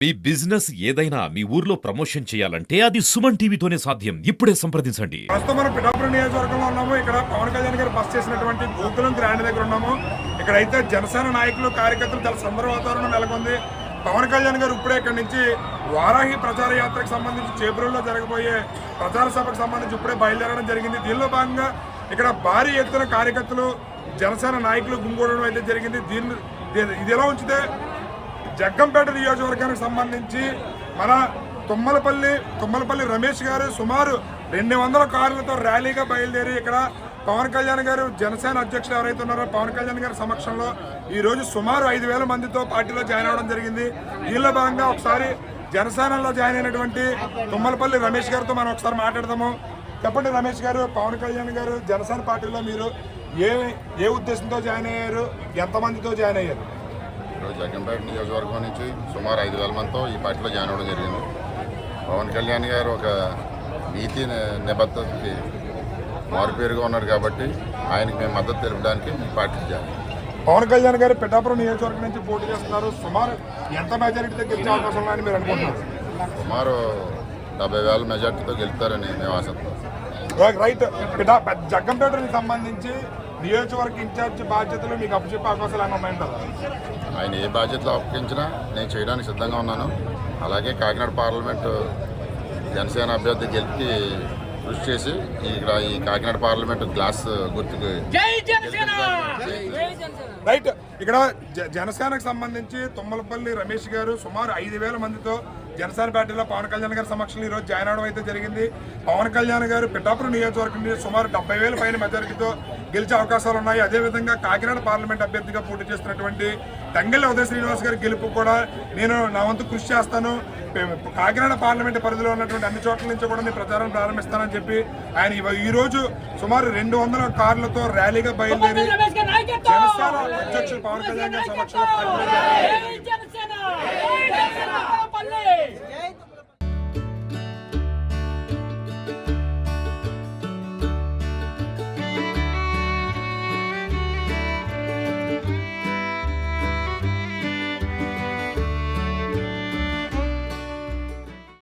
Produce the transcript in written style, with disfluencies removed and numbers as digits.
మీ business ఏదైనా మీ ఊర్లో promotion చేయాలంటే అది సుమన్ టీవీతోనే సాధ్యం. ఇప్పుడే సంప్రదించండి. ప్రస్తుతం మనం పిఠాపురం నియోజకవర్గంలో ఉన్నాము. ఇక్కడ పవన్ కళ్యాణ్ గారు బస్ చేసినటువంటి గోకులం గ్రాండ్ దగ్గర ఉన్నాము. ఇక్కడైతే జనసేన నాయకులు కార్యకర్తలు చాలా సందర్భ వాతావరణం నెలకొంది. పవన్ కళ్యాణ్ గారు ఇప్పుడే ఇక్కడ నుంచి వారాహి ప్రచార యాత్రకు సంబంధించి చేబ్రోల్లో జరగబోయే ప్రచార సభకు సంబంధించి ఇప్పుడే బయలుదేరడం జరిగింది. దీనిలో భాగంగా ఇక్కడ భారీ ఎత్తున కార్యకర్తలు జనసేన నాయకులు గుమిగూడడం అయితే జరిగింది. ఇది ఎలా ఉంచితే జగ్గంపేట నియోజకవర్గానికి సంబంధించి మన తుమ్మలపల్లి రమేష్ గారు సుమారు 200 కార్లతో ర్యాలీగా బయలుదేరి ఇక్కడ పవన్ కళ్యాణ్ గారు జనసేన అధ్యక్షులు ఎవరైతే ఉన్నారో పవన్ కళ్యాణ్ గారి సమక్షంలో ఈరోజు సుమారు 5,000 మందితో పార్టీలో జాయిన్ అవ్వడం జరిగింది. దీనిలో భాగంగా ఒకసారి జనసేనలో జాయిన్ అయినటువంటి తుమ్మలపల్లి రమేష్ గారితో మనం ఒకసారి మాట్లాడదాము. చెప్పండి రమేష్ గారు, పవన్ కళ్యాణ్ గారు జనసేన పార్టీలో మీరు ఏ ఉద్దేశంతో జాయిన్ అయ్యారు, ఎంతమందితో జాయిన్ అయ్యారు? ఈరోజు జగ్గంపేట నియోజకవర్గం నుంచి సుమారు 5,000 మందితో ఈ పార్టీలో జాయిన్ అవ్వడం జరిగింది. పవన్ కళ్యాణ్ గారు ఒక నీతి నిబద్ధతకి మారుపేరుగా ఉన్నారు కాబట్టి ఆయనకి మేము మద్దతు తెలపడానికి ఈ పార్టీకి జాయిన్. పవన్ కళ్యాణ్ గారు పిఠాపురం నియోజకవర్గం నుంచి పోటీ చేస్తున్నారు. సుమారు ఎంత మెజారిటీతో గెలిచే అవకాశం ఉన్నాయని మీరు అనుకుంటున్నారు? సుమారు 70,000 మెజార్టీతో గెలుస్తారని మేము ఆశిస్తాం. రైట్. జగ్గంపేటకి సంబంధించి నియోజకవర్గ ఇన్ఛార్జ్ బాధ్యతలు మీకు అప్పచెప్పే అవకాశాలు ఏమైనా ఉన్నాయంటారా? ఆయన ఏ బాధ్యతలు అప్పగించినా నేను చేయడానికి సిద్ధంగా ఉన్నాను. అలాగే కాకినాడ పార్లమెంటు జనసేన అభ్యర్థి గెలిపి కృషి చేసి ఇక్కడ ఈ కాకినాడ పార్లమెంటు గ్లాస్ గుర్తుకు రైట్. ఇక్కడ జనసేనకు సంబంధించి తుమ్మలపల్లి రమేష్ గారు సుమారు 5,000 మందితో జనసేన పార్టీలో పవన్ కళ్యాణ్ గారి సమక్షంలో ఈరోజు జాయిన్ అవడం అయితే జరిగింది. పవన్ కళ్యాణ్ గారు పిఠాపురం నియోజకవర్గం నుంచి సుమారు 70,000 పైన మెజారిటీతో గెలిచే అవకాశాలు ఉన్నాయి. అదేవిధంగా కాకినాడ పార్లమెంట్ అభ్యర్థిగా పోటీ చేస్తున్నటువంటి తంగెళ్ళ ఉదయ శ్రీనివాస్ గారి గెలుపు కూడా నేను నా వంతు కృషి చేస్తాను, కాకినాడ పార్లమెంట్ పరిధిలో ఉన్నటువంటి అన్ని చోట్ల నుంచి కూడా నేను ప్రచారం ప్రారంభిస్తానని చెప్పి ఆయన ఈరోజు సుమారు 200 కార్లతో ర్యాలీగా బయలుదేరి జనసేన అధ్యక్షులు పవన్ కళ్యాణ్ గారి సమక్షంలో